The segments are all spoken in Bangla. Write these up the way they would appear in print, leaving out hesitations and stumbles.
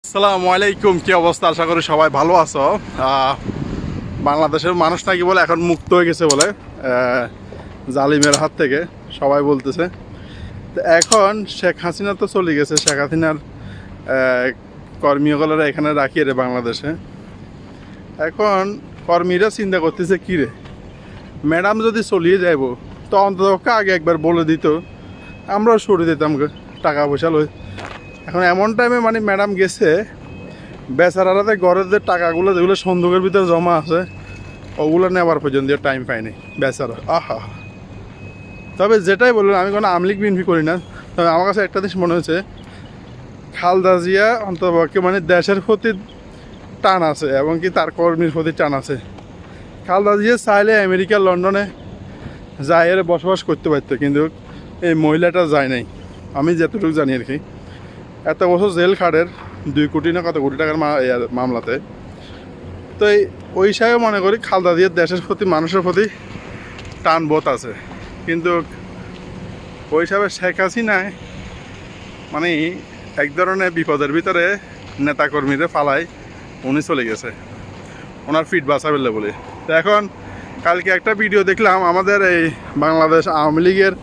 আসসালামু আলাইকুম, কি অবস্থা? আশা করি সবাই ভালো আছো। বাংলাদেশের মানুষ নাকি বলে এখন মুক্ত হয়ে গেছে বলে জালিমের হাত থেকে সবাই বলতেছে। তো এখন শেখ হাসিনা তো চলে গেছে, শেখ হাসিনার কর্মীগুলোরা এখানে রাখিয়ে রে বাংলাদেশে। এখন কর্মীরা চিন্তা করতেছে কী রে, ম্যাডাম যদি চলিয়ে যাইব তো অন্তত আগে একবার বলে দিত, আমরাও সরিয়ে দিতাম টাকা পয়সা লই। এখন এমন টাইমে মানে ম্যাডাম গেছে, বেচারাতে ঘরের যে টাকাগুলো যেগুলো সন্দুকের ভিতরে জমা আছে ওগুলো নেওয়ার পর্যন্ত টাইম পায়নি বেচারা। আহা, তবে যেটাই বললেন, আমি কোনো আমলিক বিনফি করি না, তবে আমার কাছে একটা জিনিস মনে হয়েছে, খালেদা জিয়া অন্ততপক্ষে মানে দেশের প্রতি টান আছে এবং কি তার কর্মীর প্রতি টান আছে। খালেদা জিয়া চাইলে আমেরিকা লন্ডনে যায় এর বসবাস করতে পারতো, কিন্তু এই মহিলাটা যায় নাই, আমি যতটুকু জানি আর কি। এত বছর জেল খাটের 2 কোটি না কত কোটি টাকার মামলাতে। তো ওই হিসাবে মনে করি খালেদা জিয়ার দেশের প্রতি মানুষের প্রতি টান বোধ আছে, কিন্তু ওই হিসাবে শেখ হাসিনায় মানে এক ধরনের বিপদের ভিতরে নেতাকর্মীদের ফালায় উনি চলে গেছে ওনার ফিট বাঁচাবেলে বলে। তো এখন কালকে একটা ভিডিও দেখলাম, আমাদের এই বাংলাদেশ আওয়ামী লীগের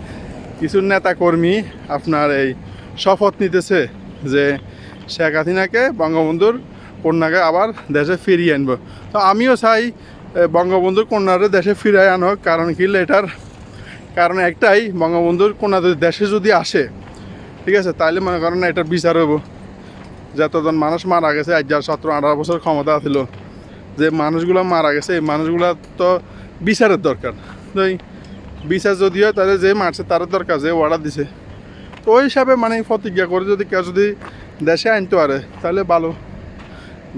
কিছু নেতাকর্মী আপনার এই শপথ নিতেছে যে শেখ হাসিনাকে বঙ্গবন্ধুর কন্যাকে আবার দেশে ফিরিয়ে আনবো। তো আমিও চাই বঙ্গবন্ধুর কন্যারে দেশে ফিরিয়ে আনক। কারণ কি, এটার কারণ একটাই, বঙ্গবন্ধুর কন্যা দেশে যদি আসে, ঠিক আছে, তাহলে মনে করেন না এটার বিচার হবো। যতজন মানুষ মারা গেছে, আজ যার 17-18 বছর ক্ষমতা ছিল, যে মানুষগুলো মারা গেছে, এই মানুষগুলো তো বিচারের দরকার। তো এই বিচার যদি হয় তাহলে যে মারছে তার দরকার, যে অর্ডার দিছে। তো ওই হিসাবে মানে প্রতিজ্ঞা করে যদি কেউ যদি দেশে আনতে পারে তাহলে ভালো।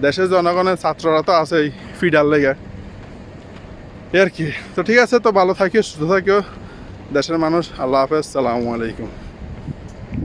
দেশের জনগণের ছাত্ররা তো আছেই ফিডার লেগে আর কি। তো ঠিক আছে, তো ভালো থাকিও, সুস্থ থাকিও দেশের মানুষ। আল্লাহ হাফেজ, সালামু আলাইকুম।